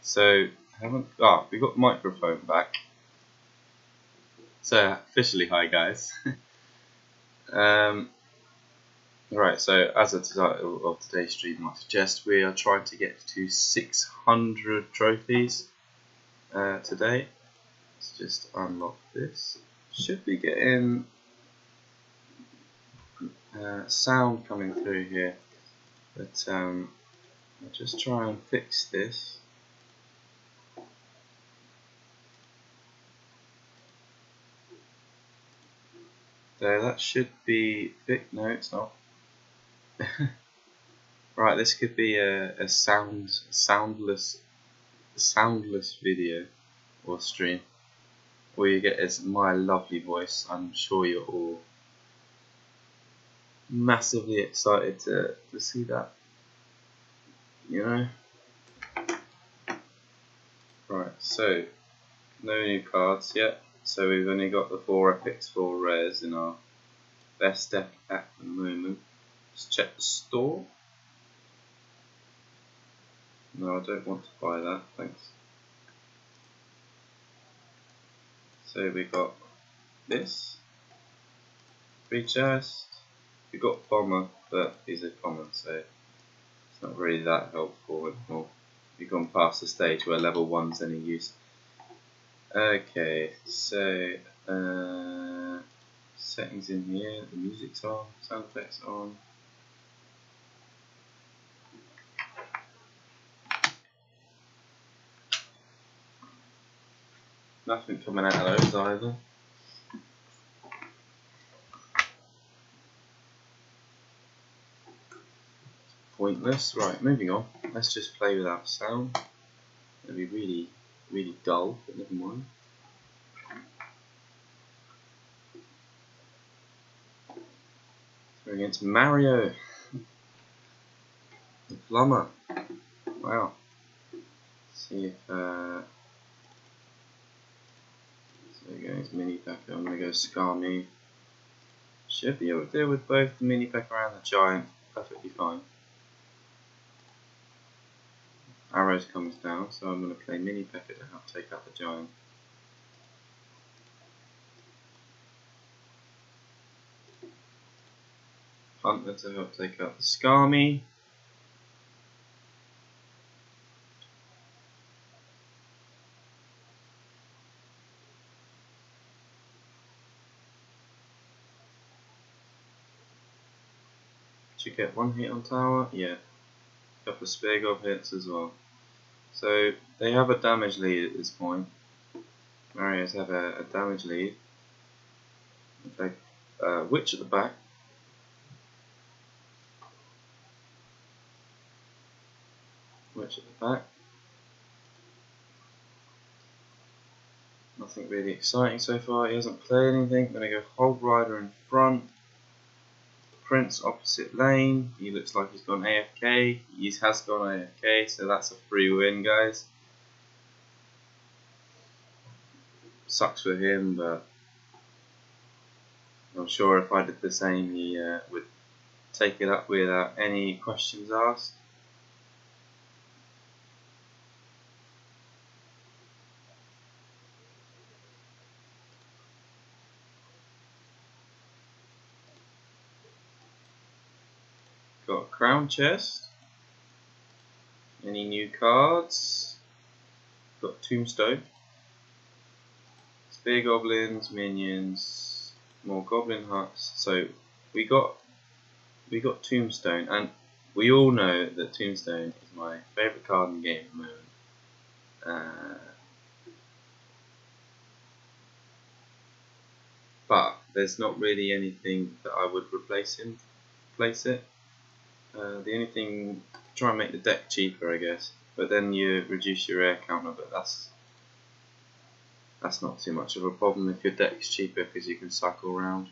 So we got the microphone back. So officially, hi guys. Right. So as the title of today's stream might suggest, we are trying to get to 600 trophies today. Let's just unlock this. Should be getting sound coming through here, but I'll just try and fix this. There, that should be fixed. No, it's not. Right, this could be a soundless video or stream. All you get is my lovely voice. I'm sure you're all massively excited to see that. You know? Right, so no new cards yet. So we've only got the 4 epics, 4 rares in our best deck at the moment. Let's check the store. No, I don't want to buy that, thanks. So we got this, free chest. We got Bomber, but he's a common, so it's not really that helpful anymore. We've gone past the stage where level 1's any use. Okay, so settings in here, the music's on, sound effects on. Nothing coming out of those either. Pointless. Right, moving on. Let's just play without sound. It'll be really, really dull, but never mind. Going against Mario. The plumber. Wow. Let's see if so we're going to Mini P.E.K.K.A. I'm going to go Skarmy. Should be able to deal with both the Mini P.E.K.K.A. and the Giant perfectly fine. Arrows comes down, so I'm going to play Mini P.E.K.K.A. to help take out the Giant. Hunter to help take out the Skarmy. Did you get one hit on tower? Yeah. A couple of Spear Gob hits as well. So they have a damage lead at this point. Mario's have a damage lead. Okay. Witch at the back. Witch at the back. Nothing really exciting so far. He hasn't played anything. I'm going to go Hold Rider in front. Prince opposite lane. He looks like he's gone AFK. He has gone AFK, so that's a free win, guys. Sucks for him, but I'm sure if I did the same, he would take it up without any questions asked. Got a crown chest. Any new cards? Got Tombstone. Spear Goblins, minions, more Goblin Huts. So we got Tombstone, and we all know that Tombstone is my favourite card in the game at the moment. But there's not really anything that I would replace it. The only thing, try and make the deck cheaper, I guess. But then you reduce your air counter, but that's not too much of a problem if your deck's cheaper because you can cycle around.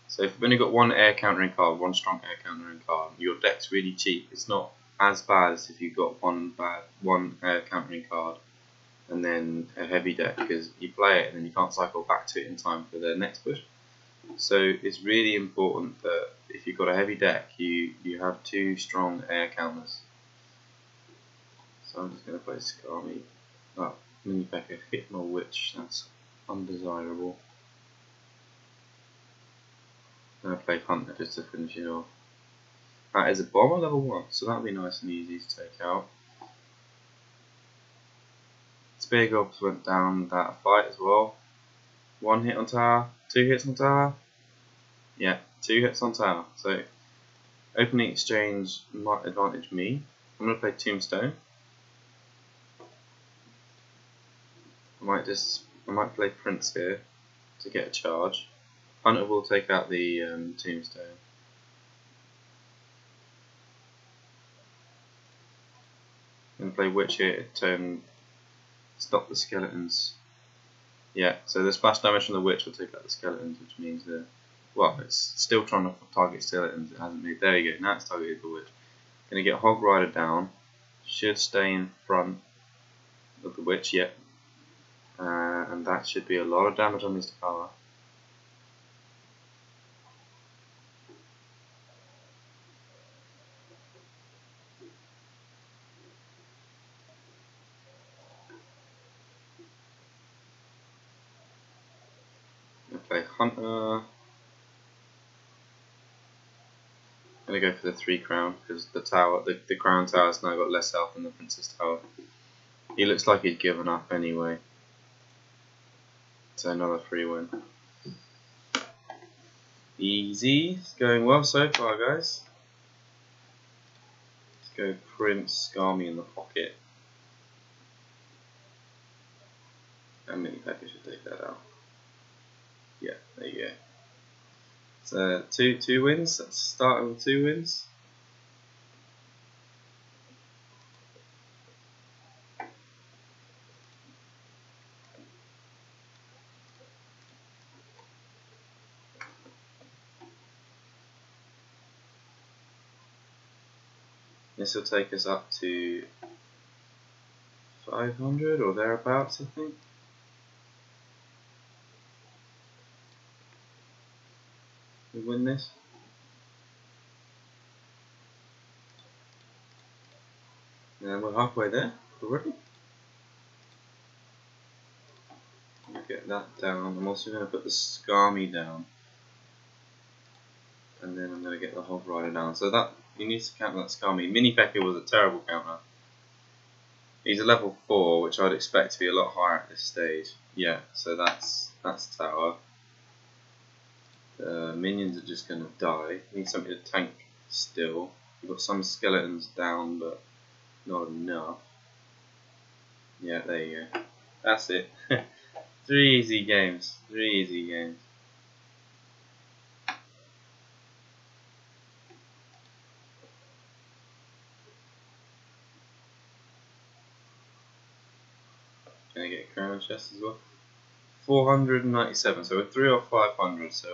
So if you've only got one air countering card, one strong air countering card, your deck's really cheap. It's not as bad as if you've got one air countering card and then a heavy deck, because you play it and then you can't cycle back to it in time for the next push. So it's really important that if you've got a heavy deck, you have 2 strong air counters. So I'm just going to play Skami. Oh, Mini P.E.K.K.A hit my witch, that's undesirable. I'm going to play Hunter just to finish it off. That is a bomber level 1, so that'll be nice and easy to take out. Spear Gobs went down that fight as well. 1 hit on tower, 2 hits on tower. Yeah, 2 hits on tower. So opening exchange might advantage me. I'm going to play Tombstone. I might play Prince here to get a charge. Hunter will take out the Tombstone. I'm going to play Witch here to stop the skeletons. Yeah, so the splash damage from the Witch will take out the skeletons, which means that, well, it's still trying to target skeletons. It hasn't moved. There you go. Now it's targeted the Witch. Going to get Hog Rider down. Should stay in front of the Witch. Yeah. And that should be a lot of damage on this tower. Play Hunter. I'm going to go for the 3 crown because the tower, the crown tower has now got less health than the princess tower. He looks like he'd given up anyway. So another free win. Easy. It's going well so far, guys. Let's go Prince Skami in the pocket. And Mini P.E.K.K.A should take that out. Yeah, there you go. So two wins. Let's start with 2 wins. This will take us up to 500 or thereabouts, I think. We win this. And we're halfway there already. Get that down. I'm also going to put the Skami down. And then I'm going to get the Hog Rider down. So that, you need to count that Skami. Mini P.E.K.K.A was a terrible counter. He's a level 4, which I'd expect to be a lot higher at this stage. Yeah, so that's tower. The minions are just going to die. Need something to tank still. We've got some skeletons down, but not enough. Yeah, there you go. That's it. 3 easy games. 3 easy games. Can I get a crown chest as well? 497. So we're 3 or 500. So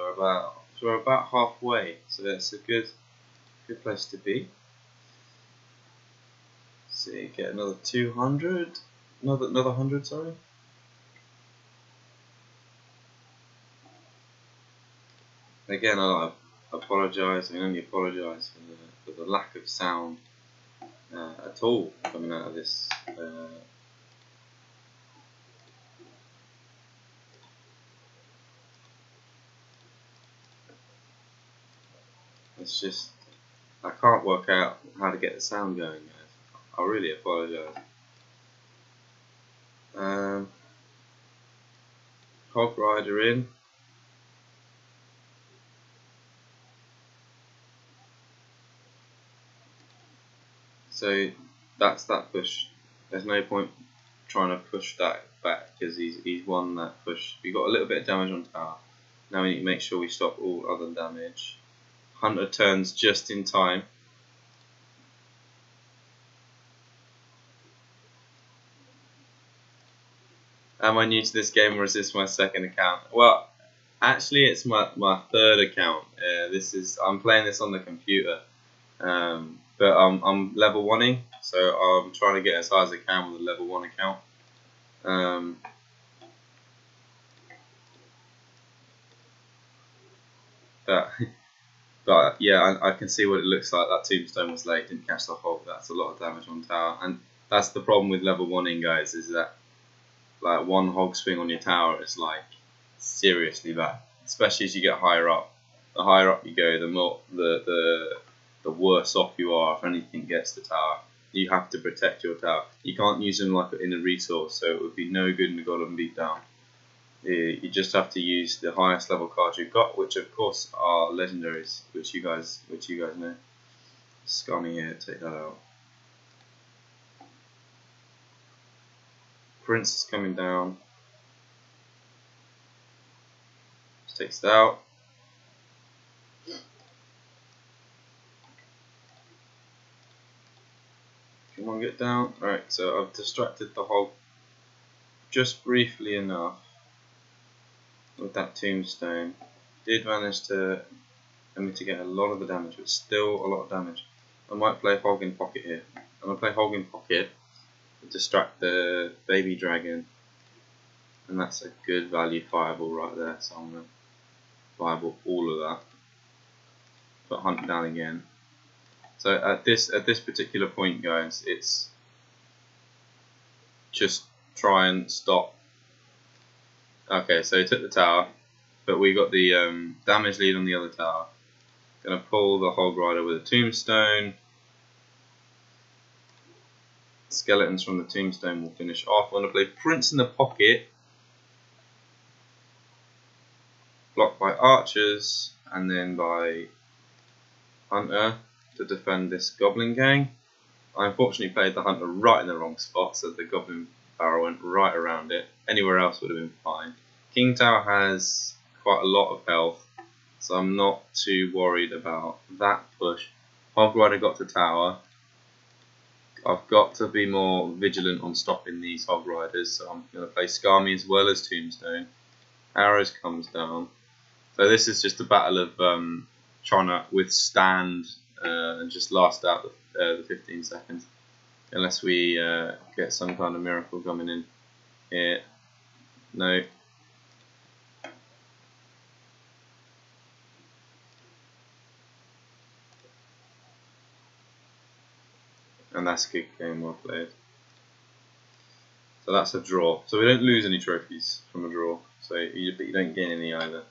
we're about halfway. So that's a good place to be. See, get another 200. Another 100. Sorry. Again, I apologise. I can only apologise for the lack of sound at all coming out of this. It's just I can't work out how to get the sound going, guys. I really apologise. Hog Rider in. So that's that push. There's no point trying to push that back because he's won that push. We got a little bit of damage on tower. Now we need to make sure we stop all other damage. Hunter turns just in time. Am I new to this game or is this my second account? Well, actually it's my 3rd account. I'm playing this on the computer. But I'm level 1ing, so I'm trying to get as high as I can with a level 1 account. But yeah, I can see what it looks like. That Tombstone was late, didn't catch the hog. That's a lot of damage on tower. And That's the problem with level 1-ing, guys, is that like one hog swing on your tower is like seriously bad, especially as you get higher up. The higher up you go, the more the worse off you are if anything gets the tower. You have to protect your tower. You can't use them like in a resource, so it would be no good in the Golem Beatdown. You just have to use the highest level cards you've got, which of course are legendaries, which you guys know. Scummy here, take that out. Prince is coming down. Just takes it out. Come on, get down. Alright, so I've distracted the hog just briefly enough with that tombstone. Did manage to mitigate a lot of the damage, but still a lot of damage. I might play hog in pocket here. I'm going to play hog in pocket to distract the baby dragon, and that's a good value fireball right there, so I'm going to fireball all of that. Put hunt down again. So at this particular point, guys, it's just try and stop. Okay, so he took the tower, but we got the damage lead on the other tower. Gonna pull the Hog Rider with a tombstone. Skeletons from the tombstone will finish off. I'm gonna play Prince in the pocket, blocked by archers, and then by Hunter to defend this Goblin gang. I unfortunately played the Hunter right in the wrong spot, so the Goblin barrel went right around it. Anywhere else would have been fine. King Tower has quite a lot of health, so I'm not too worried about that push. Hog Rider got to tower. I've got to be more vigilant on stopping these Hog Riders, so I'm going to play Skami as well as Tombstone. Arrows comes down. So this is just a battle of trying to withstand and just last out the 15 seconds. Unless we get some kind of miracle coming in here. No. And that's a good game, well played. So that's a draw. So we don't lose any trophies from a draw. So but you don't gain any either.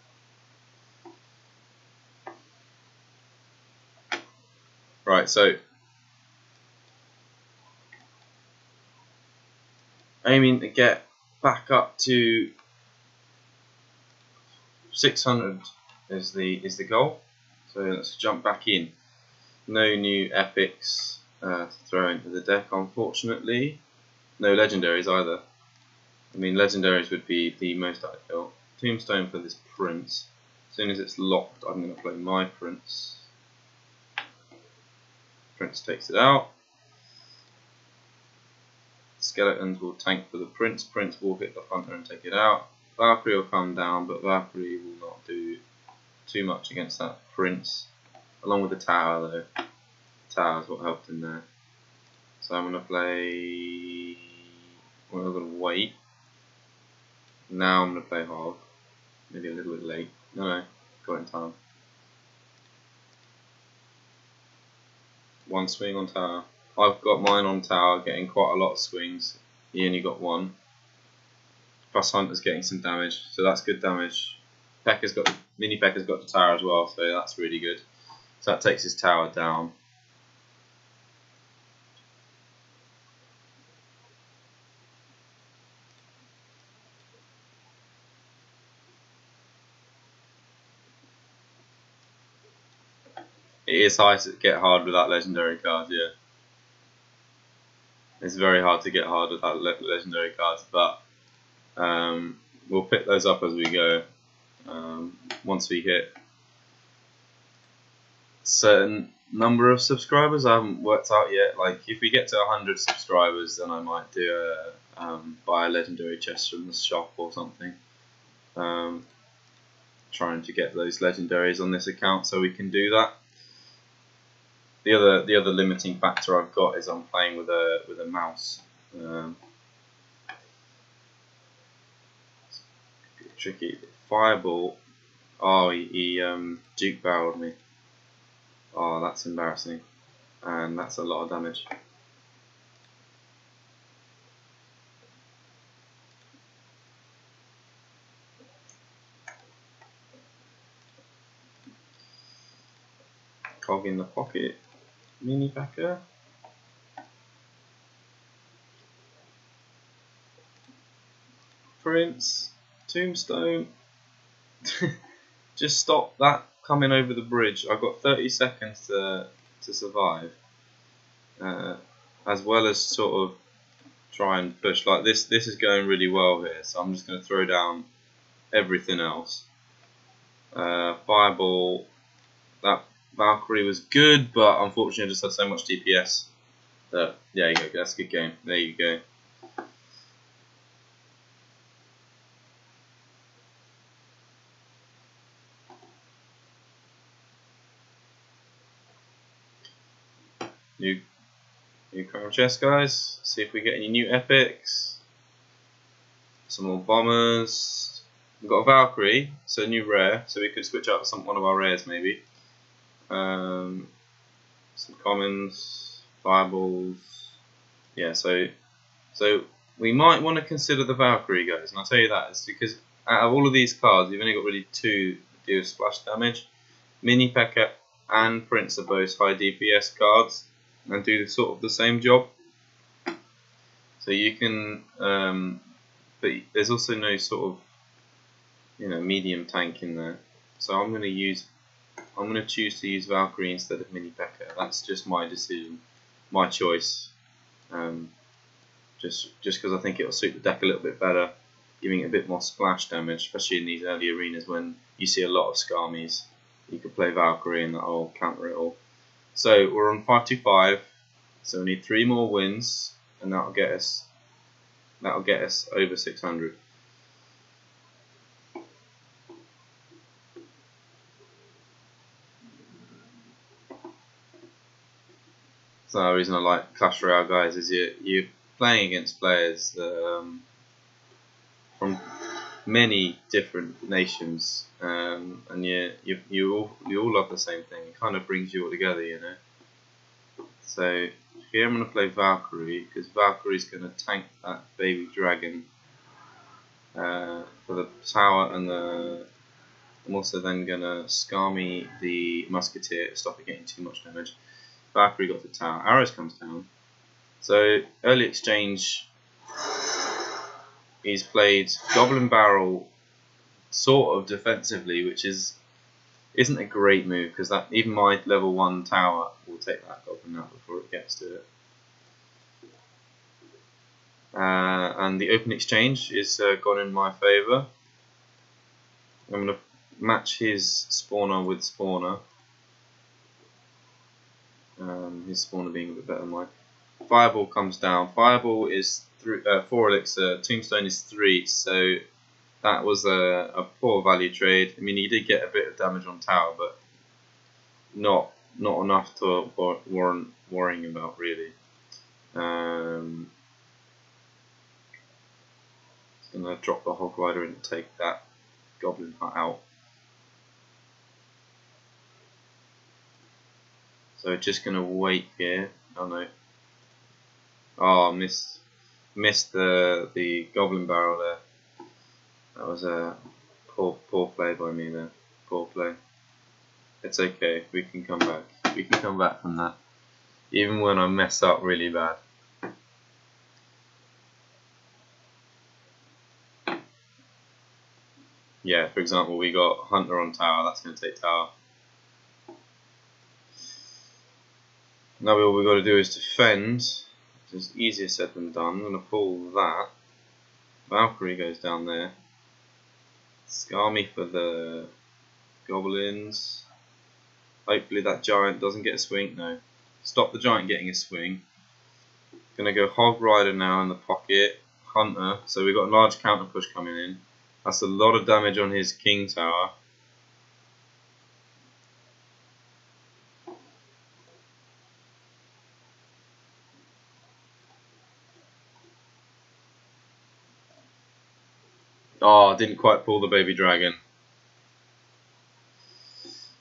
Right, so aiming to get back up to 600 is the goal. So let's jump back in. No new epics to throw into the deck, unfortunately. No legendaries either. I mean, legendaries would be the most ideal. Tombstone for this Prince. As soon as it's locked, I'm going to play my Prince. Prince takes it out. Skeletons will tank for the Prince. Prince will hit the Hunter and take it out. Valkyrie will come down, but Valkyrie will not do too much against that Prince. Along with the tower, though. The tower is what helped in there. So I'm going to play. We're going to wait. Now I'm going to play Hog. Maybe a little bit late. No, got it in time. One swing on tower. I've got mine on tower, getting quite a lot of swings. He only got one. Plus Hunter's getting some damage, so that's good damage. Mini Pekka's got the tower as well, so that's really good. So that takes his tower down. It is hard to get hard without legendary cards, yeah. It's very hard to get hard without legendary cards, but we'll pick those up as we go. Once we hit a certain number of subscribers, I haven't worked out yet. Like if we get to 100 subscribers, then I might do buy a legendary chest from the shop or something. Trying to get those legendaries on this account so we can do that. The other limiting factor I've got is I'm playing with a mouse. Tricky. Fireball. Oh, he Duke barreled me. Oh, that's embarrassing, and that's a lot of damage. Cog in the pocket. Mini P.E.K.K.A. Prince. Tombstone. Just stop that coming over the bridge. I've got 30 seconds to survive. As well as sort of try and push. Like this is going really well here, so I'm just going to throw down everything else. Fireball. That Valkyrie was good, but unfortunately I just had so much DPS that, there you go, that's a good game. There you go. New crown chest, guys. See if we get any new epics. Some more bombers. We've got a Valkyrie, so a new rare, so we could switch out one of our rares maybe. Some commons, fireballs. Yeah, so we might want to consider the Valkyrie, guys, and I'll tell you that it's because out of all of these cards, you've only got really 2 that deal splash damage. Mini P.E.K.K.A. and Prince are both high DPS cards and do sort of the same job. So you can, but there's also no sort of, medium tank in there. So I'm going to choose to use Valkyrie instead of Mini P.E.K.K.A. That's just my decision, my choice. Just because I think it'll suit the deck a little bit better, giving it a bit more splash damage, especially in these early arenas when you see a lot of Skarmies. You could play Valkyrie and that'll counter it all. So we're on 525, so we need 3 more wins, and that'll get us over 600. So the reason I like Clash Royale, guys, is you're playing against players that, from many different nations, and you all love the same thing. It kind of brings you all together, So here I'm going to play Valkyrie, because Valkyrie's going to tank that baby dragon for the tower, and I'm also then going to Skarmy the musketeer to stop it getting too much damage. Valkyrie got the tower. Arrows comes down. So early exchange, he's played Goblin Barrel sort of defensively, which isn't a great move, because that even my level 1 tower will take that Goblin out before it gets to it. And the open exchange is gone in my favour. I'm going to match his spawner with spawner. His spawner being a bit better than mine. Fireball comes down. Fireball is 4 elixir. Tombstone is 3. So that was a poor value trade. I mean, he did get a bit of damage on tower, but not enough to warrant worrying about, really. I'm gonna drop the Hog Rider and take that Goblin Hut out. So just gonna wait here. Oh no! Oh, missed the Goblin Barrel there. That was a poor play by me there. Poor play. It's okay. We can come back. We can come back from that, even when I mess up really bad. Yeah, for example, we got Hunter on tower. That's going to take tower. Now all we've got to do is defend, which is easier said than done. I'm going to pull that. Valkyrie goes down there. Skarmy for the goblins. Hopefully that giant doesn't get a swing. No. Stop the giant getting a swing. Going to go Hog Rider now in the pocket. Hunter. So we've got a large counter push coming in. That's a lot of damage on his king tower. Oh, I didn't quite pull the baby dragon.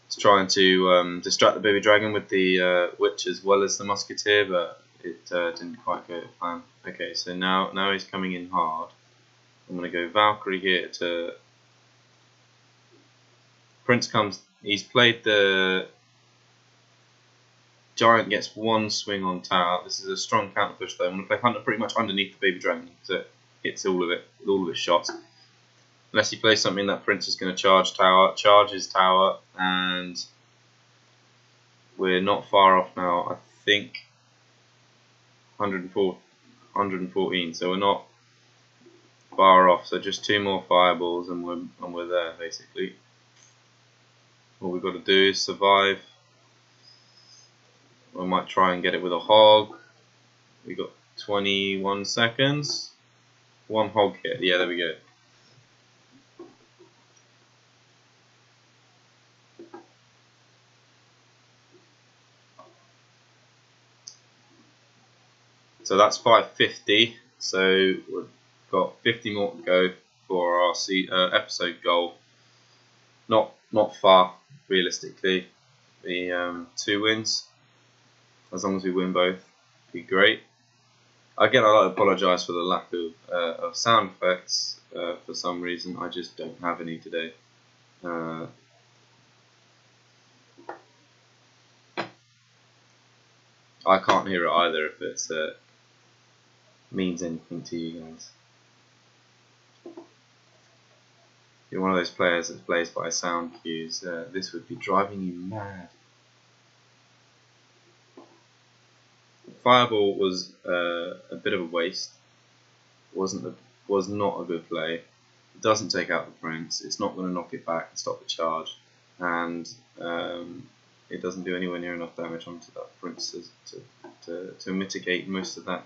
It's trying to distract the baby dragon with the witch as well as the musketeer, but it didn't quite go to plan. Okay, so now he's coming in hard. I'm going to go Valkyrie here to... Prince comes... He's played the Giant gets one swing on tower. This is a strong counter push though. I'm going to play Hunter pretty much underneath the Baby Dragon, so it hits all of it with all of its shots. Unless he plays something that Prince is going to charge tower, charges tower, and we're not far off now. I think 114, so we're not far off. So just 2 more fireballs and we're there basically. All we've got to do is survive. We might try and get it with a hog. We got 21 seconds. 1 hog hit. Yeah, there we go. So that's 550. So we've got 50 more to go for our episode goal. Not far, realistically. The 2 wins. As long as we win both, be great. Again, I'd like to apologise for the lack of sound effects. For some reason, I just don't have any today. I can't hear it either if it means anything to you guys. If you're one of those players that plays by sound cues, this would be driving you mad. Fireball was a bit of a waste. Was not a good play. It doesn't take out the Prince. It's not going to knock it back and stop the charge, and it doesn't do anywhere near enough damage onto that Prince to mitigate most of that.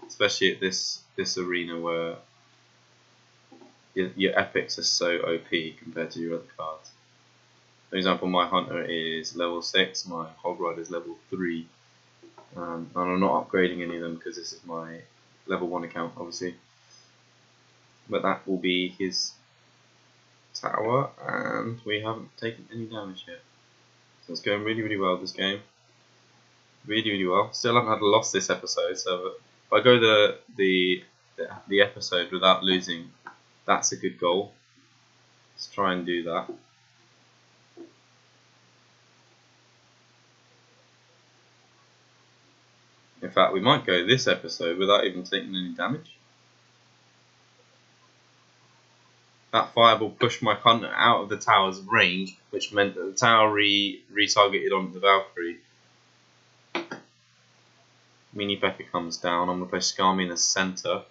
Especially at this arena where your epics are so OP compared to your other cards. For example, my Hunter is level 6, my Hog Rider is level 3. And I'm not upgrading any of them because this is my level 1 account, obviously. But that will be his tower, and we haven't taken any damage yet. So it's going really, really well this game. Really, really well. Still haven't had a loss this episode, so if I go the episode without losing, that's a good goal. Let's try and do that. In fact, we might go this episode without even taking any damage. That fireball pushed my Hunter out of the tower's range, which meant that the tower retargeted on the Valkyrie. Mini P.E.K.K.A comes down. I'm going to play Skami in the centre.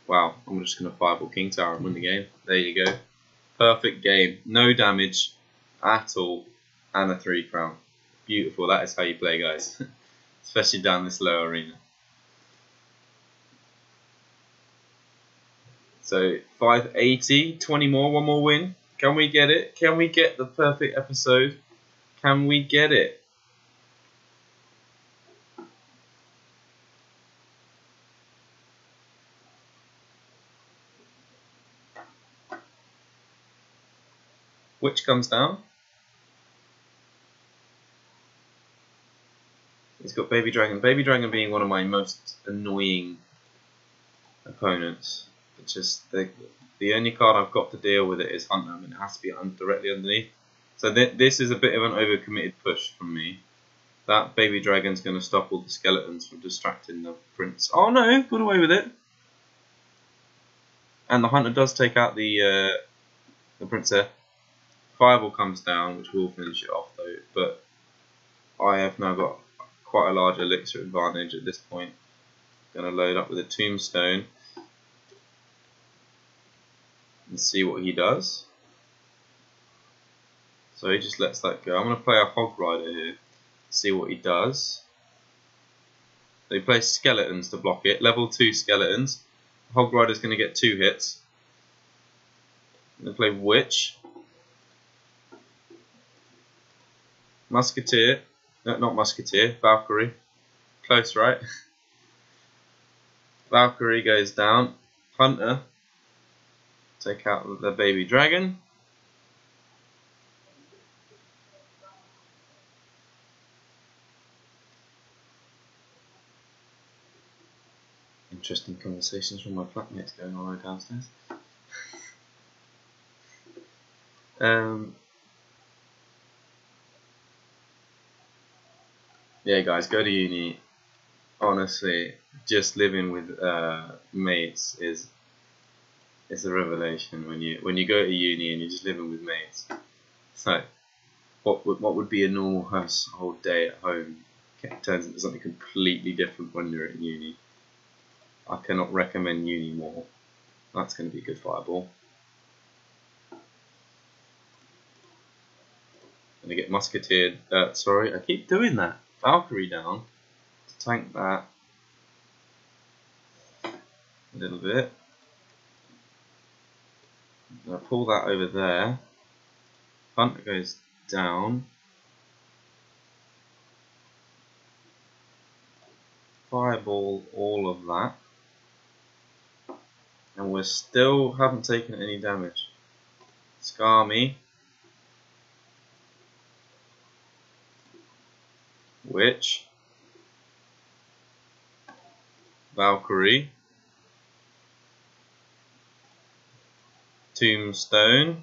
Wow, I'm just going to fireball King Tower and win the game. There you go. Perfect game. No damage at all. And a 3 crown. Beautiful. That is how you play, guys. Especially down this low arena. So 580, 20 more, 1 more win. Can we get it? Can we get the perfect episode? Can we get it? Which comes down? He's got Baby Dragon. Baby Dragon being one of my most annoying opponents. It's just the only card I've got to deal with it is Hunter, and it has to be directly underneath. So this is a bit of an overcommitted push from me. That Baby Dragon's going to stop all the skeletons from distracting the Prince. Oh no, got away with it. And the Hunter does take out the Prince there. Fireball comes down, which will finish it off though. But I have now got quite a large elixir advantage at this point. Going to load up with a Tombstone and see what he does. So he just lets that go. I'm going to play a Hog Rider here, see what he does. They play skeletons to block it, level 2 skeletons. Hog Rider's going to get 2 hits. I'm going to play Witch. Musketeer. No, not Musketeer, Valkyrie. Close, right? Valkyrie goes down. Hunter. Take out the Baby Dragon. Interesting conversations from my flatmates going on downstairs. yeah, guys, go to uni. Honestly, just living with mates is a revelation. When you go to uni and you're just living with mates, it's like what would be a normal household day at home turns into something completely different when you're at uni. I cannot recommend uni more. That's going to be a good fireball. Gonna get musketeered. Sorry, I keep doing that. Valkyrie down to tank that a little bit. I'm gonna pull that over there. Hunter goes down. Fireball all of that. And we still haven't taken any damage. Scar me. Witch. Valkyrie. Tombstone.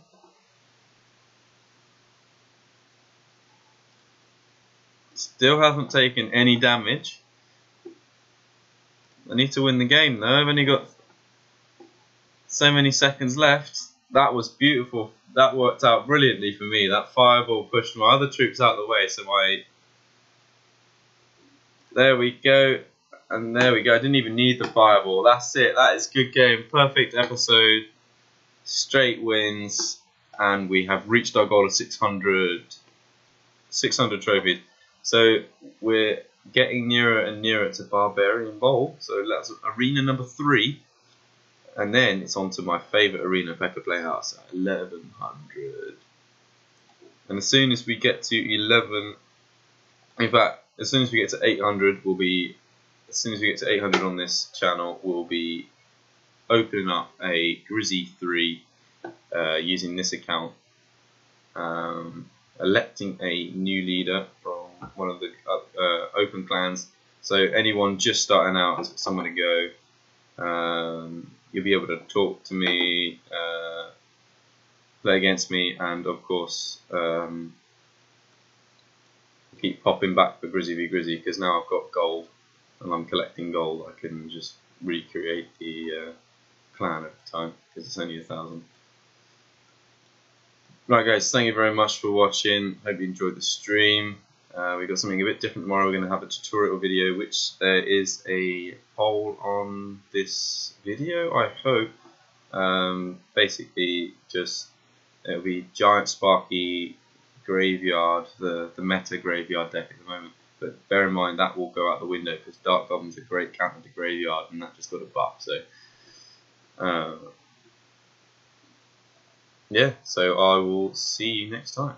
Still haven't taken any damage. I need to win the game though. I've only got so many seconds left. That was beautiful. That worked out brilliantly for me. That fireball pushed my other troops out of the way, so there we go. And there we go. I didn't even need the fireball. That's it. That is good game. Perfect episode. Straight wins. And we have reached our goal of 600 trophies. So we're getting nearer and nearer to Barbarian Bowl. So that's arena number 3. And then it's on to my favourite arena, Pepper Playhouse, at 1100. And as soon as we get to 11, in fact, as soon as we get to 800, as soon as we get to 800 on this channel, we'll be opening up a Grizzy 3 using this account, electing a new leader from one of the open clans. So anyone just starting out has somewhere to go. You'll be able to talk to me, play against me, and of course keep popping back for Grizzy v Grizzy, because now I've got gold and I'm collecting gold. I can just recreate the clan at the time because it's only 1,000. Right guys, thank you very much for watching. Hope you enjoyed the stream. We've got something a bit different tomorrow. We're going to have a tutorial video, which there is a poll on this video, I hope. Basically, just it'll be Giant Sparky Graveyard, the meta Graveyard deck at the moment. But bear in mind that will go out the window because Dark Goblin's a great counter to Graveyard, and that just got a buff. So, yeah. So I will see you next time.